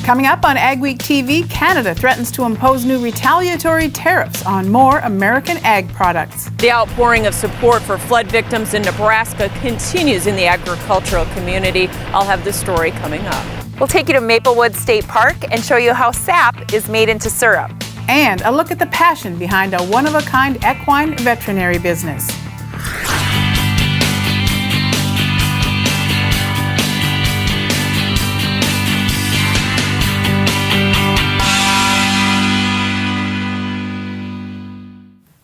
Coming up on Ag Week TV, Canada threatens to impose new retaliatory tariffs on more American ag products. The outpouring of support for flood victims in Nebraska continues in the agricultural community. I'll have the story coming up. We'll take you to Maplewood State Park and show you how sap is made into syrup. And a look at the passion behind a one-of-a-kind equine veterinary business.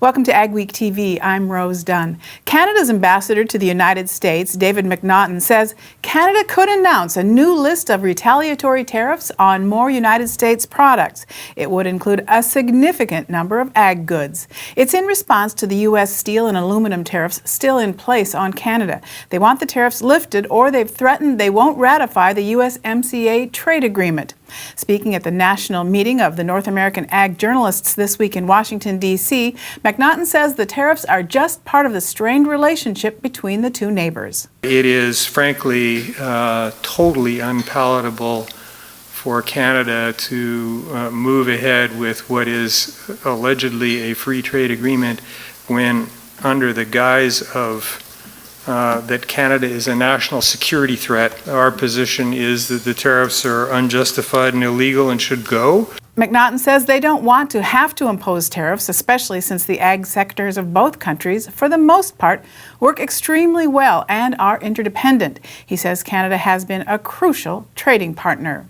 Welcome to Ag Week TV. I'm Rose Dunn. Canada's ambassador to the United States, David McNaughton, says Canada could announce a new list of retaliatory tariffs on more United States products. It would include a significant number of ag goods. It's in response to the U.S. steel and aluminum tariffs still in place on Canada. They want the tariffs lifted, or they've threatened they won't ratify the USMCA trade agreement. Speaking at the national meeting of the North American ag journalists this week in Washington, D.C., McNaughton says the tariffs are just part of the strained relationship between the two neighbors. It is frankly totally unpalatable for Canada to move ahead with what is allegedly a free trade agreement when, under the guise of that Canada is a national security threat, our position is that the tariffs are unjustified and illegal and should go. McNaughton says they don't want to have to impose tariffs, especially since the ag sectors of both countries, for the most part, work extremely well and are interdependent. He says Canada has been a crucial trading partner.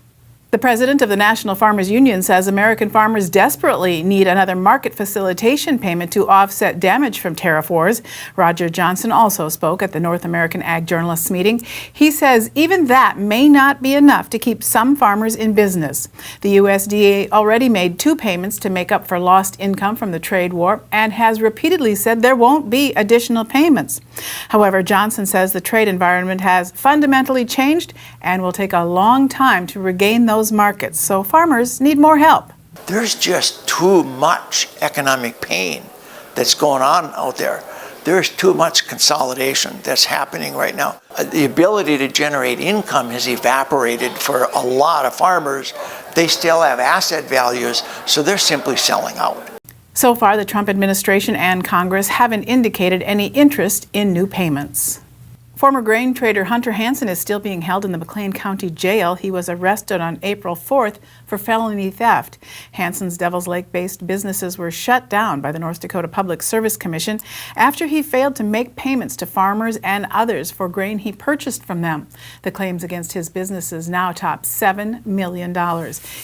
The president of the National Farmers Union says American farmers desperately need another market facilitation payment to offset damage from tariff wars. Roger Johnson also spoke at the North American Ag Journalists meeting. He says even that may not be enough to keep some farmers in business. The USDA already made 2 payments to make up for lost income from the trade war and has repeatedly said there won't be additional payments. However, Johnson says the trade environment has fundamentally changed and will take a long time to regain those markets, so farmers need more help. There's just too much economic pain that's going on out there. There's too much consolidation that's happening right now. The ability to generate income has evaporated for a lot of farmers. They still have asset values, so they're simply selling out. So far, the Trump administration and Congress haven't indicated any interest in new payments. Former grain trader Hunter Hansen is still being held in the McLean County Jail. He was arrested on April 4th for felony theft. Hansen's Devils Lake-based businesses were shut down by the North Dakota Public Service Commission after he failed to make payments to farmers and others for grain he purchased from them. The claims against his businesses now top $7 million.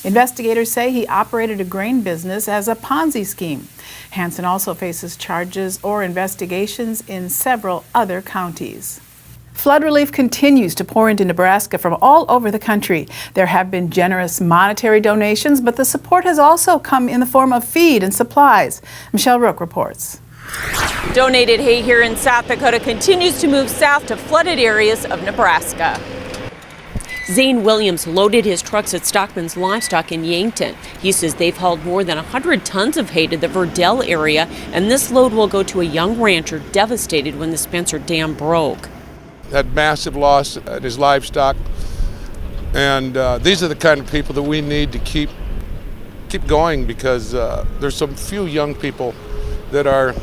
Investigators say he operated a grain business as a Ponzi scheme. Hansen also faces charges or investigations in several other counties. Flood relief continues to pour into Nebraska from all over the country. There have been generous monetary donations, but the support has also come in the form of feed and supplies. Michelle Rook reports. Donated hay here in South Dakota continues to move south to flooded areas of Nebraska. Zane Williams loaded his trucks at Stockman's Livestock in Yankton. He says they've hauled more than 100 tons of hay to the Verdell area, and this load will go to a young rancher devastated when the Spencer Dam broke. Had massive loss at his livestock, and these are the kind of people that we need to keep going, because there's some few young people that are,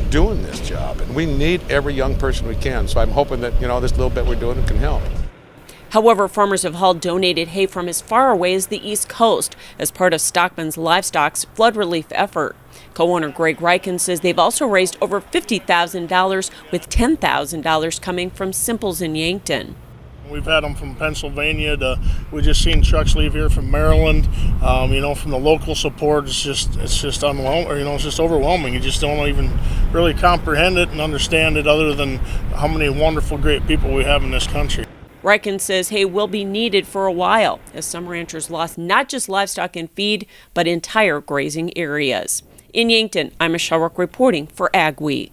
doing this job, and we need every young person we can. So I'm hoping that this little bit we're doing can help. However, farmers have hauled donated hay from as far away as the East Coast as part of Stockman's Livestock's flood relief effort. Co-owner Greg Ryken says they've also raised over $50,000, with $10,000 coming from Simples in Yankton. We've had them from Pennsylvania we just seen trucks leave here from Maryland. From the local support, it's just overwhelming. It's just overwhelming. You just don't even really comprehend it and understand it, other than how many wonderful, great people we have in this country. Ryken says hay will be needed for a while, as some ranchers lost not just livestock and feed, but entire grazing areas. In Yankton, I'm Michelle Rook reporting for Ag Week.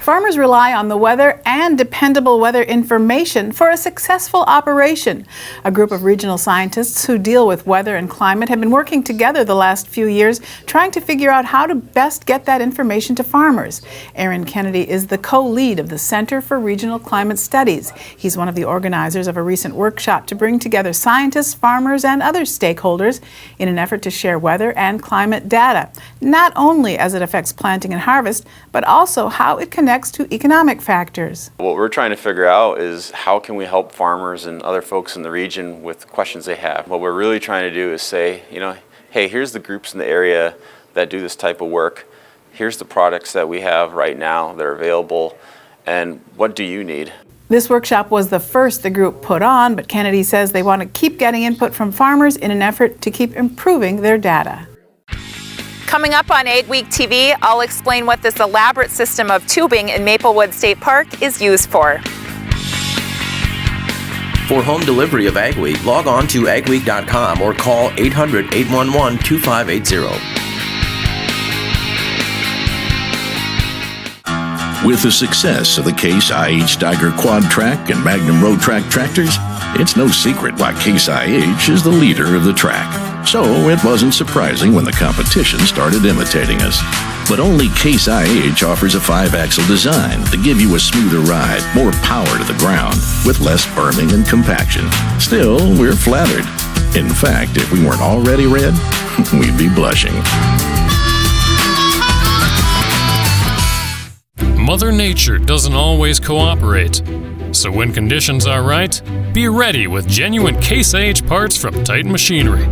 Farmers rely on the weather and dependable weather information for a successful operation. A group of regional scientists who deal with weather and climate have been working together the last few years, trying to figure out how to best get that information to farmers. Aaron Kennedy is the co-lead of the Center for Regional Climate Studies. He's one of the organizers of a recent workshop to bring together scientists, farmers, and other stakeholders in an effort to share weather and climate data, not only as it affects planting and harvest, but also how it connects to economic factors. What we're trying to figure out is how can we help farmers and other folks in the region with questions they have. What we're really trying to do is say, hey, here's the groups in the area that do this type of work. Here's the products that we have right now that are available, and what do you need? This workshop was the first the group put on, but Kennedy says they want to keep getting input from farmers in an effort to keep improving their data. Coming up on AgweekTV, I'll explain what this elaborate system of tubing in Maplewood State Park is used for. For home delivery of Agweek, log on to agweek.com or call 800-811-2580. With the success of the Case IH Steiger Quad Track and Magnum Road Track tractors, it's no secret why Case IH is the leader of the track. So it wasn't surprising when the competition started imitating us. But only Case IH offers a 5-axle design to give you a smoother ride, more power to the ground, with less berming and compaction. Still, we're flattered. In fact, if we weren't already red, we'd be blushing. Mother Nature doesn't always cooperate. So when conditions are right, be ready with genuine Case IH parts from Titan Machinery.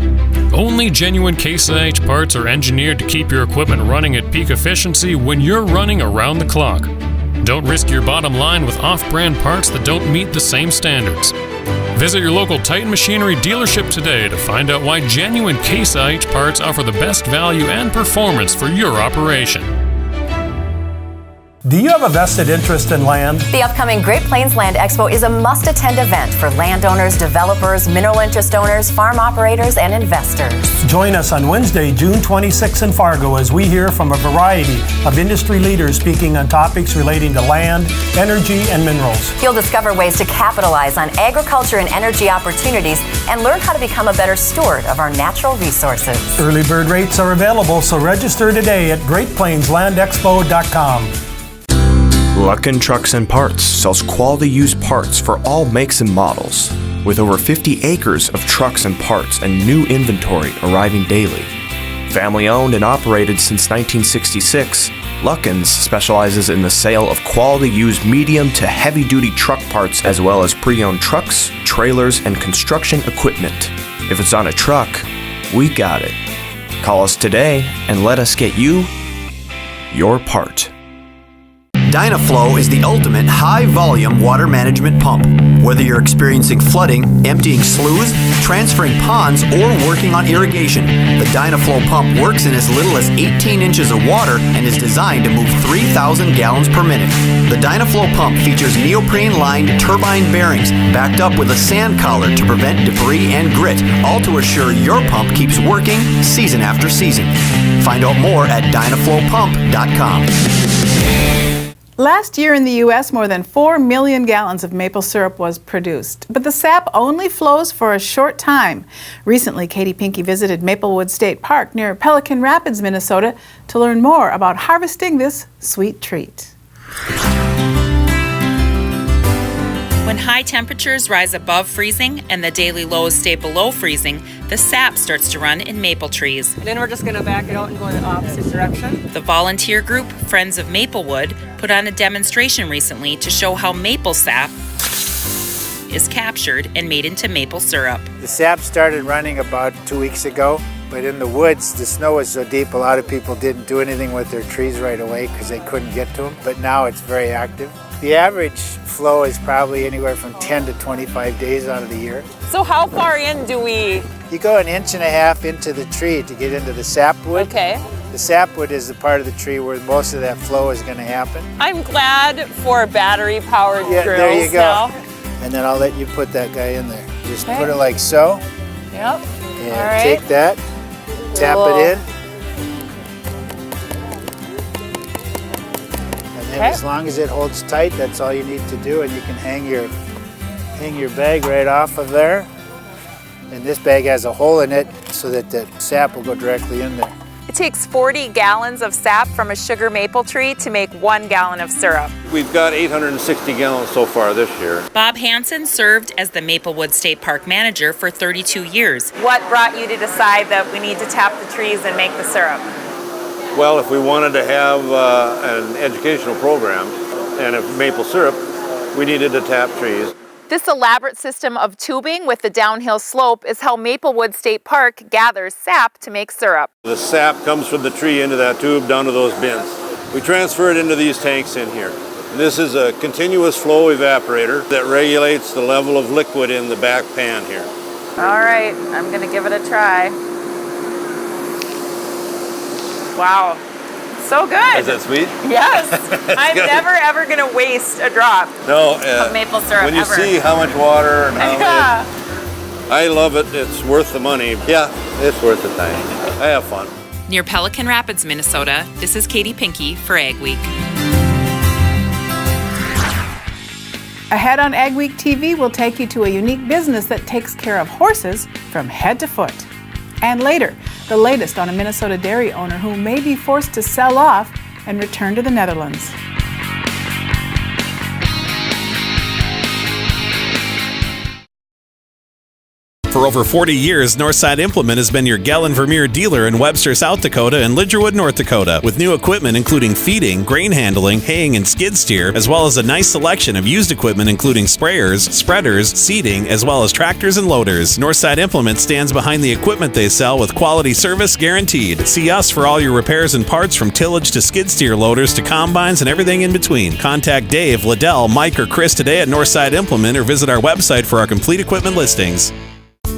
Only genuine Case IH parts are engineered to keep your equipment running at peak efficiency when you're running around the clock. Don't risk your bottom line with off-brand parts that don't meet the same standards. Visit your local Titan Machinery dealership today to find out why genuine Case IH parts offer the best value and performance for your operation. Do you have a vested interest in land? The upcoming Great Plains Land Expo is a must-attend event for landowners, developers, mineral interest owners, farm operators, and investors. Join us on Wednesday, June 26 in Fargo as we hear from a variety of industry leaders speaking on topics relating to land, energy, and minerals. You'll discover ways to capitalize on agriculture and energy opportunities and learn how to become a better steward of our natural resources. Early bird rates are available, so register today at GreatPlainsLandExpo.com. Luckin Trucks and Parts sells quality used parts for all makes and models. With over 50 acres of trucks and parts and new inventory arriving daily. Family owned and operated since 1966, Luckin's specializes in the sale of quality used medium to heavy duty truck parts as well as pre-owned trucks, trailers, and construction equipment. If it's on a truck, we got it. Call us today and let us get you your part. Dynaflow is the ultimate high-volume water management pump. Whether you're experiencing flooding, emptying sloughs, transferring ponds, or working on irrigation, the Dynaflow pump works in as little as 18 inches of water and is designed to move 3,000 gallons per minute. The Dynaflow pump features neoprene-lined turbine bearings backed up with a sand collar to prevent debris and grit, all to assure your pump keeps working season after season. Find out more at dynaflowpump.com. Last year in the U.S., more than 4 million gallons of maple syrup was produced, but the sap only flows for a short time. Recently, Katie Pinke visited Maplewood State Park near Pelican Rapids, Minnesota, to learn more about harvesting this sweet treat. When high temperatures rise above freezing and the daily lows stay below freezing, the sap starts to run in maple trees. And then we're just going to back it out and go in the opposite direction. The volunteer group, Friends of Maplewood, put on a demonstration recently to show how maple sap is captured and made into maple syrup. The sap started running about 2 weeks ago, but in the woods, the snow was so deep, a lot of people didn't do anything with their trees right away because they couldn't get to them, but now it's very active. The average flow is probably anywhere from 10 to 25 days out of the year. So how far in do we? You go 1.5 inches into the tree to get into the sapwood. Okay. The sapwood is the part of the tree where most of that flow is going to happen. I'm glad for battery-powered drills there you go. now. And then I'll let you put that guy in there. Just put it like so. Yep. And all right. take that, tap it in. And And as long as it holds tight, that's all you need to do, and you can hang your bag right off of there. And this bag has a hole in it so that the sap will go directly in there. It takes 40 gallons of sap from a sugar maple tree to make 1 gallon of syrup. We've got 860 gallons so far this year. Bob Hansen served as the Maplewood State Park manager for 32 years. What brought you to decide that we need to tap the trees and make the syrup? Well, if we wanted to have an educational program and a maple syrup, we needed to tap trees. This elaborate system of tubing with the downhill slope is how Maplewood State Park gathers sap to make syrup. The sap comes from the tree into that tube down to those bins. We transfer it into these tanks in here. This is a continuous flow evaporator that regulates the level of liquid in the back pan here. All right, I'm gonna give it a try. Wow, so good. Is that sweet? Yes, I'm never ever gonna waste a drop of maple syrup when you ever. see how much water and how I love it, it's worth the money. Yeah, it's worth the time. I have fun. Near Pelican Rapids, Minnesota, this is Katie Pinke for Ag Week. Ahead on AgweekTV, we'll take you to a unique business that takes care of horses from head to foot. And later, the latest on a Minnesota dairy owner who may be forced to sell off and return to the Netherlands. For over 40 years, Northside Implement has been your Gallon Vermeer dealer in Webster, South Dakota and Lidgerwood, North Dakota, with new equipment including feeding, grain handling, haying, and skid steer, as well as a nice selection of used equipment including sprayers, spreaders, seeding, as well as tractors and loaders. Northside Implement stands behind the equipment they sell with quality service guaranteed. See us for all your repairs and parts from tillage to skid steer loaders to combines and everything in between. Contact Dave, Liddell, Mike, or Chris today at Northside Implement or visit our website for our complete equipment listings.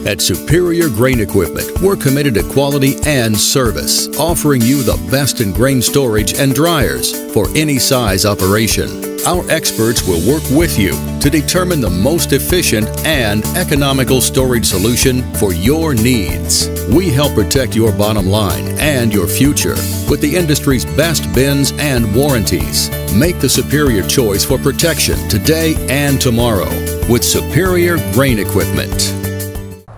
At Superior Grain Equipment, we're committed to quality and service, offering you the best in grain storage and dryers for any size operation. Our experts will work with you to determine the most efficient and economical storage solution for your needs. We help protect your bottom line and your future with the industry's best bins and warranties. Make the superior choice for protection today and tomorrow with Superior Grain Equipment.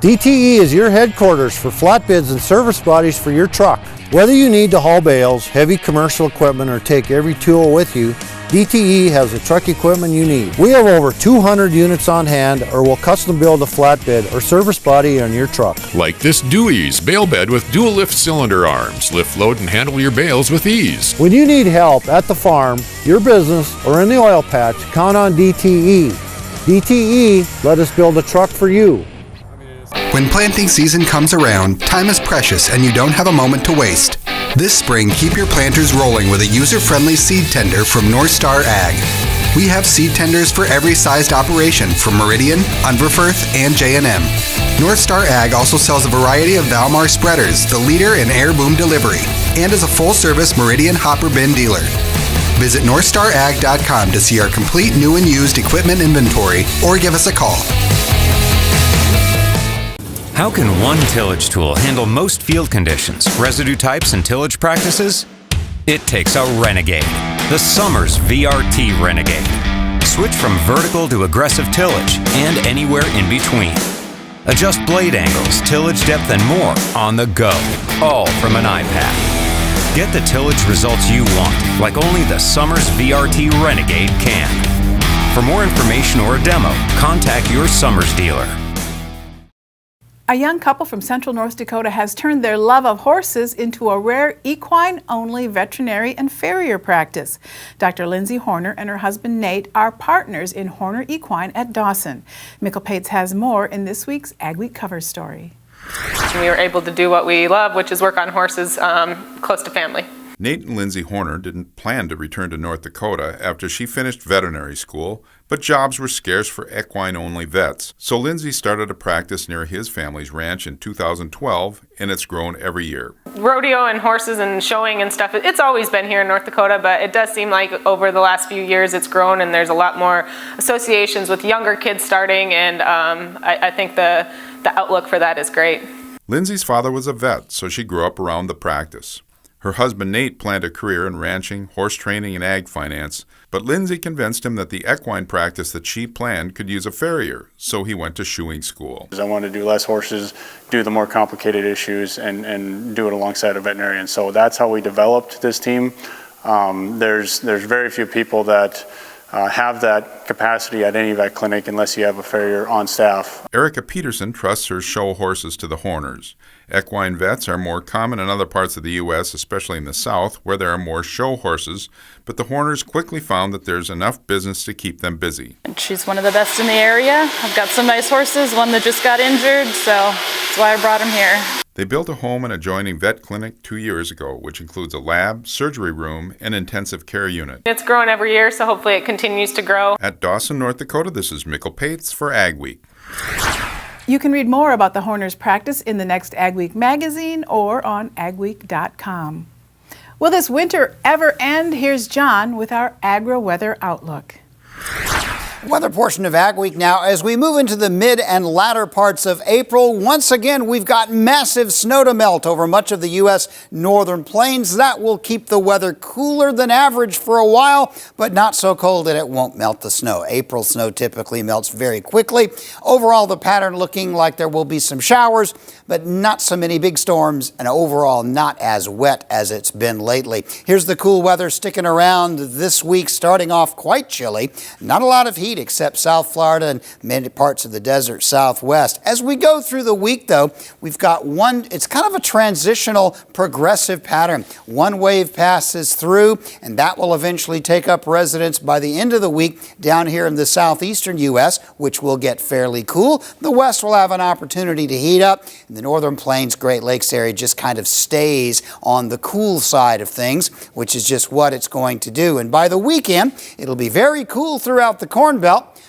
DTE is your headquarters for flatbeds and service bodies for your truck. Whether you need to haul bales, heavy commercial equipment, or take every tool with you, DTE has the truck equipment you need. We have over 200 units on hand or will custom build a flatbed or service body on your truck. Like this Dewey's bale bed with dual lift cylinder arms. Lift, load, and handle your bales with ease. When you need help at the farm, your business, or in the oil patch, count on DTE. DTE, let us build a truck for you. When planting season comes around, time is precious and you don't have a moment to waste. This spring, keep your planters rolling with a user-friendly seed tender from Northstar Ag. We have seed tenders for every sized operation from Meridian, Unverferth, and J&M. Northstar Ag also sells a variety of Valmar spreaders, the leader in air boom delivery, and is a full-service Meridian hopper bin dealer. Visit NorthstarAg.com to see our complete new and used equipment inventory or give us a call. How can one tillage tool handle most field conditions, residue types, and tillage practices? It takes a Renegade, the Summers VRT Renegade. Switch from vertical to aggressive tillage and anywhere in between. Adjust blade angles, tillage depth, and more on the go, all from an iPad. Get the tillage results you want, like only the Summers VRT Renegade can. For more information or a demo, contact your Summers dealer. A young couple from central North Dakota has turned their love of horses into a rare equine-only veterinary and farrier practice. Dr. Lindsay Horner and her husband Nate are partners in Horner Equine at Dawson. Mikkel Pates has more in this week's Ag Week cover story. We were able to do what we love, which is work on horses close to family. Nate and Lindsay Horner didn't plan to return to North Dakota after she finished veterinary school, but jobs were scarce for equine-only vets. So Lindsay started a practice near his family's ranch in 2012, and it's grown every year. Rodeo and horses and showing and stuff, it's always been here in North Dakota, but it does seem like over the last few years it's grown and there's a lot more associations with younger kids starting, and I think the outlook for that is great. Lindsay's father was a vet, so she grew up around the practice. Her husband Nate planned a career in ranching, horse training, and ag finance, but Lindsay convinced him that the equine practice that she planned could use a farrier, so he went to shoeing school. I wanted to do less horses, do the more complicated issues, and do it alongside a veterinarian. So that's how we developed this team. There's very few people that have that capacity at any vet clinic unless you have a farrier on staff. Erica Peterson trusts her show horses to the Horners. Equine vets are more common in other parts of the U.S., especially in the South, where there are more show horses, but the Horners quickly found that there's enough business to keep them busy. She's one of the best in the area. I've got some nice horses, one that just got injured, so that's why I brought him here. They built a home and adjoining vet clinic 2 years ago, which includes a lab, surgery room, and intensive care unit. It's growing every year, so hopefully it continues to grow. At Dawson, North Dakota, this is Mikkel Pates for Ag Week. You can read more about the Horners' practice in the next Ag Week magazine or on agweek.com. Will this winter ever end? Here's John with our agri-weather outlook. Weather portion of Ag Week now. As we move into the mid and latter parts of April, once again, we've got massive snow to melt over much of the U.S. northern plains. That will keep the weather cooler than average for a while, but not so cold that it won't melt the snow. April snow typically melts very quickly. Overall, the pattern looking like there will be some showers, but not so many big storms, and overall not as wet as it's been lately. Here's the cool weather sticking around this week, starting off quite chilly. Not a lot of heat except South Florida and many parts of the desert Southwest. As we go through the week, though, we've got it's kind of a transitional progressive pattern. One wave passes through, and that will eventually take up residence by the end of the week down here in the southeastern U.S., which will get fairly cool. The west will have an opportunity to heat up, and the northern plains, Great Lakes area just kind of stays on the cool side of things, which is just what it's going to do. And by the weekend, it'll be very cool throughout the Corn Belt,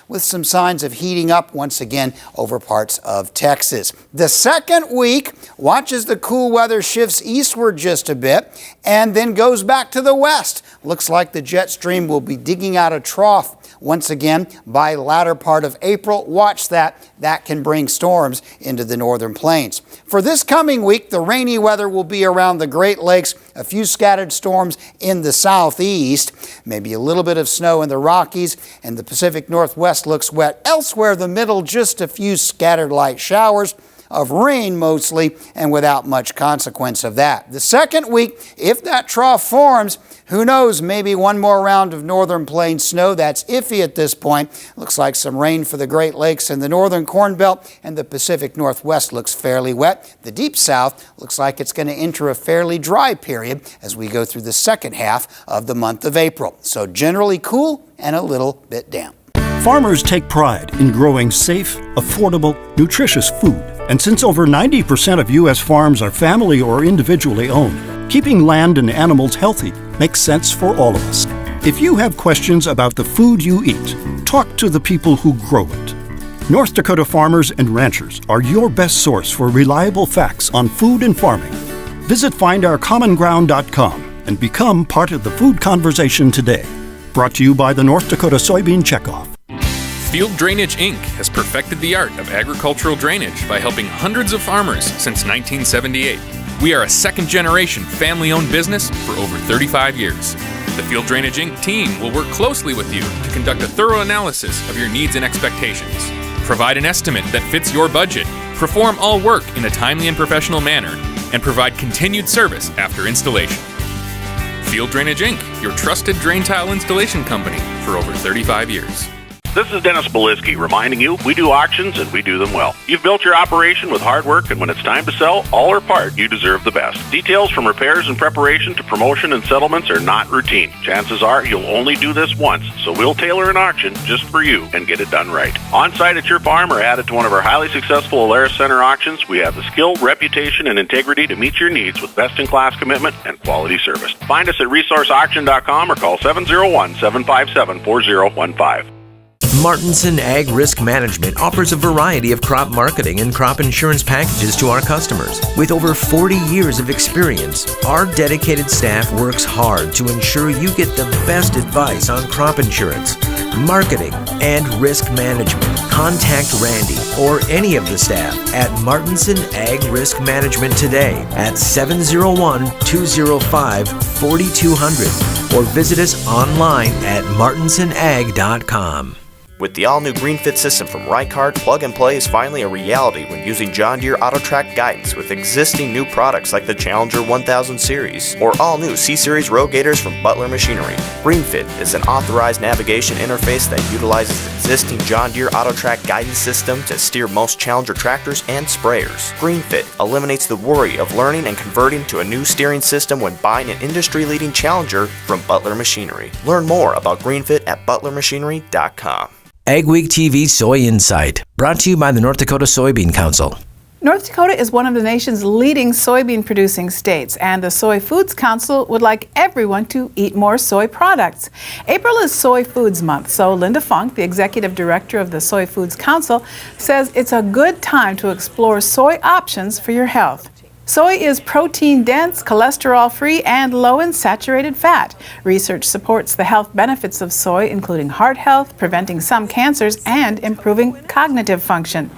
with some signs of heating up once again over parts of Texas. The second week, watch as the cool weather shifts eastward just a bit and then goes back to the west. Looks like the jet stream will be digging out a trough once again by latter part of April. Watch that. That can bring storms into the northern plains. For this coming week, the rainy weather will be around the Great Lakes, a few scattered storms in the southeast, maybe a little bit of snow in the Rockies, and the Pacific Northwest looks wet. Elsewhere, the middle, just a few scattered light showers of rain mostly, and without much consequence of that. The second week, if that trough forms, who knows, maybe one more round of northern plains snow. That's iffy at this point. Looks like some rain for the Great Lakes and the northern Corn Belt, and the Pacific Northwest looks fairly wet. The deep south looks like it's going to enter a fairly dry period as we go through the second half of the month of April. So generally cool and a little bit damp. Farmers take pride in growing safe, affordable, nutritious food. And since over 90% of U.S. farms are family or individually owned, keeping land and animals healthy makes sense for all of us. If you have questions about the food you eat, talk to the people who grow it. North Dakota farmers and ranchers are your best source for reliable facts on food and farming. Visit findourcommonground.com and become part of the food conversation today. Brought to you by the North Dakota Soybean Checkoff. Field Drainage Inc. has perfected the art of agricultural drainage by helping hundreds of farmers since 1978. We are a second-generation family-owned business for over 35 years. The Field Drainage Inc. team will work closely with you to conduct a thorough analysis of your needs and expectations, provide an estimate that fits your budget, perform all work in a timely and professional manner, and provide continued service after installation. Field Drainage Inc., your trusted drain tile installation company for over 35 years. This is Dennis Belisky reminding you we do auctions and we do them well. You've built your operation with hard work, and when it's time to sell, all or part, you deserve the best. Details from repairs and preparation to promotion and settlements are not routine. Chances are you'll only do this once, so we'll tailor an auction just for you and get it done right. On-site at your farm or added to one of our highly successful Alaris Center auctions, we have the skill, reputation, and integrity to meet your needs with best-in-class commitment and quality service. Find us at resourceauction.com or call 701-757-4015. Martinson Ag Risk Management offers a variety of crop marketing and crop insurance packages to our customers. With over 40 years of experience, our dedicated staff works hard to ensure you get the best advice on crop insurance. marketing, and risk management. Contact Randy or any of the staff at Martinson Ag Risk Management today at 701-205-4200 or visit us online at martinsonag.com. With the all-new GreenFit system from Reichhardt, plug and play is finally a reality when using John Deere AutoTrack guidance with existing new products like the Challenger 1000 series or all-new C-Series row gators from Butler Machinery. GreenFit is an authorized navigation interface that utilizes existing John Deere AutoTrack guidance system to steer most Challenger tractors and sprayers. GreenFit eliminates the worry of learning and converting to a new steering system when buying an industry-leading Challenger from Butler Machinery. Learn more about GreenFit at butlermachinery.com. AgweekTV Soy Insight, brought to you by the North Dakota Soybean Council. North Dakota is one of the nation's leading soybean producing states, and the Soy Foods Council would like everyone to eat more soy products. April is Soy Foods Month, so Linda Funk, the executive director of the Soy Foods Council, says it's a good time to explore soy options for your health. Soy is protein-dense, cholesterol-free, and low in saturated fat. Research supports the health benefits of soy, including heart health, preventing some cancers, and improving cognitive function.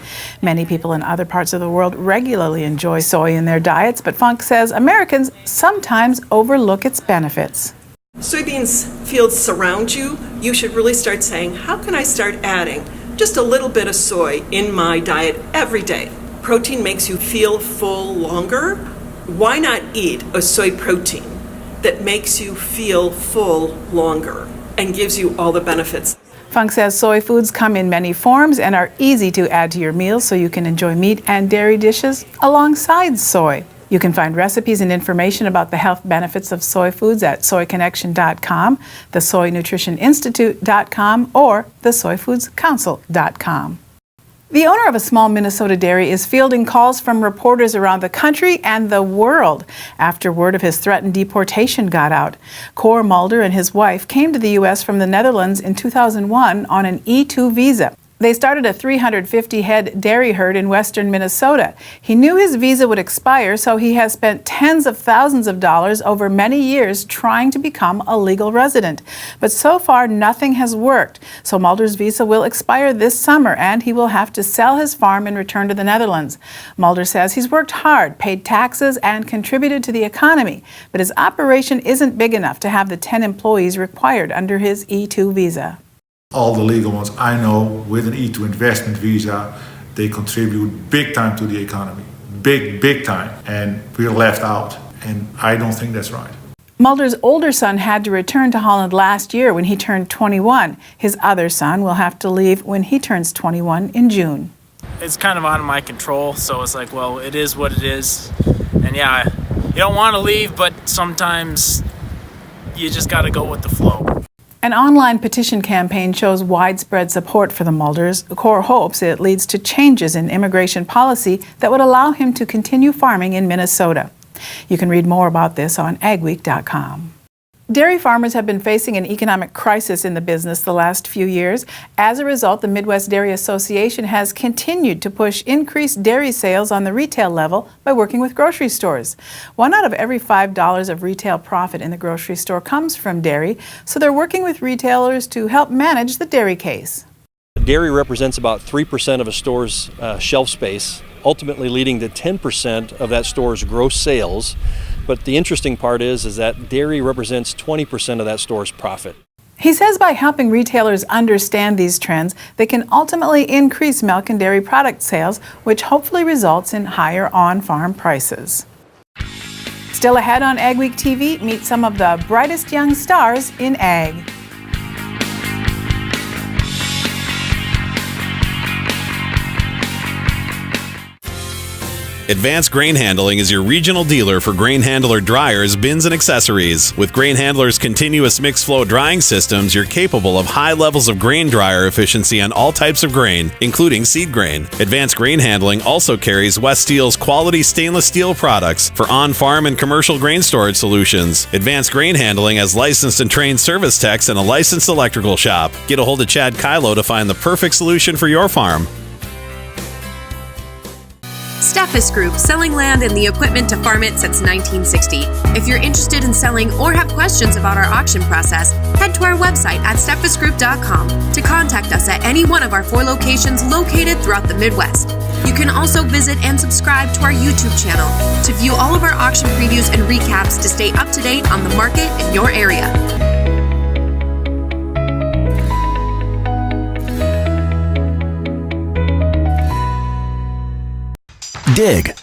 Many people in other parts of the world regularly enjoy soy in their diets, but Funk says Americans sometimes overlook its benefits. Soybeans fields surround you. You should really start saying, how can I start adding just a little bit of soy in my diet every day? Protein makes you feel full longer. Why not eat a soy protein that makes you feel full longer and gives you all the benefits? Funk says soy foods come in many forms and are easy to add to your meals so you can enjoy meat and dairy dishes alongside soy. You can find recipes and information about the health benefits of soy foods at soyconnection.com, thesoynutritioninstitute.com, or thesoyfoodscouncil.com. The owner of a small Minnesota dairy is fielding calls from reporters around the country and the world after word of his threatened deportation got out. Cor Mulder and his wife came to the U.S. from the Netherlands in 2001 on an E-2 visa. They started a 350-head dairy herd in western Minnesota. He knew his visa would expire, so he has spent tens of thousands of dollars over many years trying to become a legal resident. But so far, nothing has worked. So Mulder's visa will expire this summer, and he will have to sell his farm and return to the Netherlands. Mulder says he's worked hard, paid taxes, and contributed to the economy, but his operation isn't big enough to have the 10 employees required under his E-2 visa. All the legal ones I know with an E2 investment visa, they contribute big time to the economy. Big time. And we're left out. And I don't think that's right. Mulder's older son had to return to Holland last year when he turned 21. His other son will have to leave when he turns 21 in June. It's kind of out of my control, so it's like, well, it is what it is. And yeah, you don't want to leave, but sometimes you just got to go with the flow. An online petition campaign shows widespread support for the Mulders. Cor hopes it leads to changes in immigration policy that would allow him to continue farming in Minnesota. You can read more about this on agweek.com. Dairy farmers have been facing an economic crisis in the business the last few years. As a result, the Midwest Dairy Association has continued to push increased dairy sales on the retail level by working with grocery stores. 1 out of every $5 of retail profit in the grocery store comes from dairy, so they're working with retailers to help manage the dairy case. Dairy represents about 3% of a store's shelf space, ultimately leading to 10% of that store's gross sales. But the interesting part is that dairy represents 20% of that store's profit. He says by helping retailers understand these trends, they can ultimately increase milk and dairy product sales, which hopefully results in higher on-farm prices. Still ahead on Ag Week TV, meet some of the brightest young stars in ag. Advanced Grain Handling is your regional dealer for grain handler dryers, bins, and accessories. With Grain Handler's continuous mixed flow drying systems, you're capable of high levels of grain dryer efficiency on all types of grain, including seed grain. Advanced Grain Handling also carries West Steel's quality stainless steel products for on-farm and commercial grain storage solutions. Advanced Grain Handling has licensed and trained service techs and a licensed electrical shop. Get a hold of Chad Kylo to find the perfect solution for your farm. Steffes Group, selling land and the equipment to farm it since 1960. If you're interested in selling or have questions about our auction process, head to our website at steffesgroup.com to contact us at any one of our 4 locations located throughout the Midwest. You can also visit and subscribe to our YouTube channel to view all of our auction previews and recaps to stay up to date on the market in your area. Dig,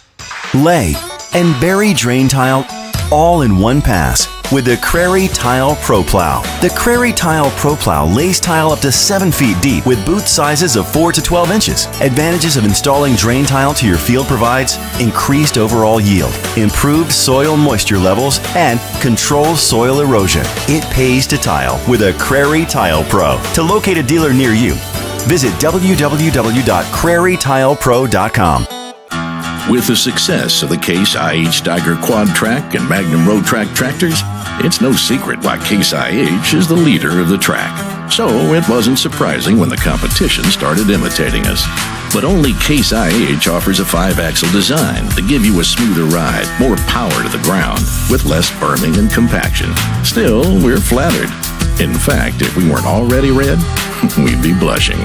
lay, and bury drain tile all in one pass with the Crary Tile Pro Plow. The Crary Tile Pro Plow lays tile up to 7 feet deep with boot sizes of 4 to 12 inches. Advantages of installing drain tile to your field provides increased overall yield, improved soil moisture levels, and controls soil erosion. It pays to tile with a Crary Tile Pro. To locate a dealer near you, visit www.crarytilepro.com. With the success of the Case IH Tiger Quad Track and Magnum Road Track tractors, it's no secret why Case IH is the leader of the track. So it wasn't surprising when the competition started imitating us. But only Case IH offers a 5-axle design to give you a smoother ride, more power to the ground, with less berming and compaction. Still, we're flattered. In fact, if we weren't already red, we'd be blushing.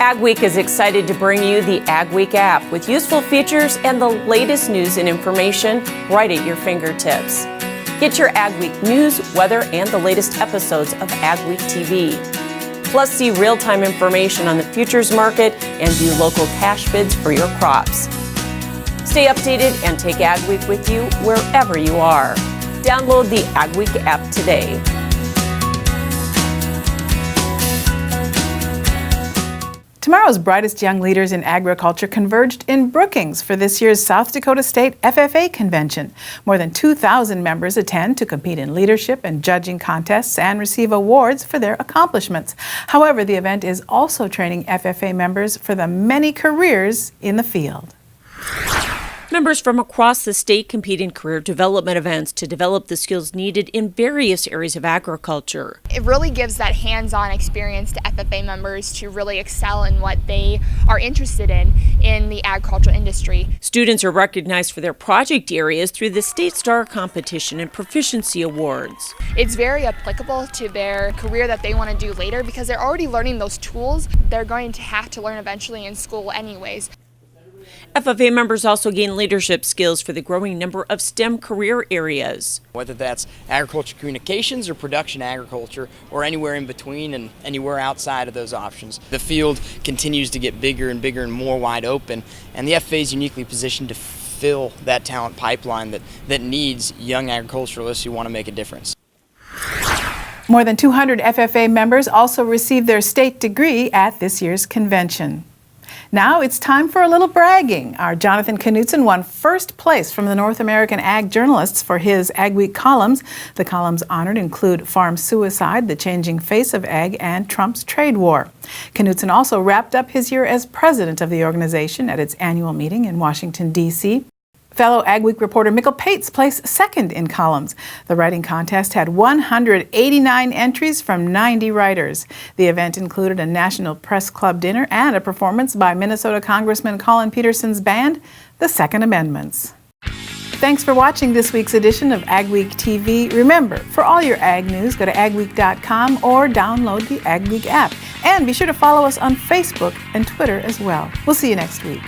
AgWeek is excited to bring you the AgWeek app with useful features and the latest news and information right at your fingertips. Get your AgWeek news, weather, and the latest episodes of AgweekTV. Plus, see real-time information on the futures market and view local cash bids for your crops. Stay updated and take AgWeek with you wherever you are. Download the AgWeek app today. Tomorrow's brightest young leaders in agriculture converged in Brookings for this year's South Dakota State FFA Convention. More than 2,000 members attend to compete in leadership and judging contests and receive awards for their accomplishments. However, the event is also training FFA members for the many careers in the field. Members from across the state compete in career development events to develop the skills needed in various areas of agriculture. It really gives that hands-on experience to FFA members to really excel in what they are interested in the agricultural industry. Students are recognized for their project areas through the State Star Competition and Proficiency Awards. It's very applicable to their career that they want to do later because they're already learning those tools they're going to have to learn eventually in school anyways. FFA members also gain leadership skills for the growing number of STEM career areas. Whether that's agriculture communications or production agriculture or anywhere in between and anywhere outside of those options. The field continues to get bigger and bigger and more wide open, and the FFA is uniquely positioned to fill that talent pipeline that needs young agriculturalists who want to make a difference. More than 200 FFA members also received their state degree at this year's convention. Now it's time for a little bragging. Our Jonathan Knutson won first place from the North American Ag Journalists for his Ag Week columns. The columns honored include Farm Suicide, The Changing Face of Ag, and Trump's Trade War. Knutson also wrapped up his year as president of the organization at its annual meeting in Washington, D.C. Fellow Ag Week reporter Mikkel Pates placed second in columns. The writing contest had 189 entries from 90 writers. The event included a National Press Club dinner and a performance by Minnesota Congressman Colin Peterson's band, The Second Amendments. Thanks for watching this week's edition of AgweekTV. Remember, for all your ag news, go to agweek.com or download the AgWeek app. And be sure to follow us on Facebook and Twitter as well. We'll see you next week.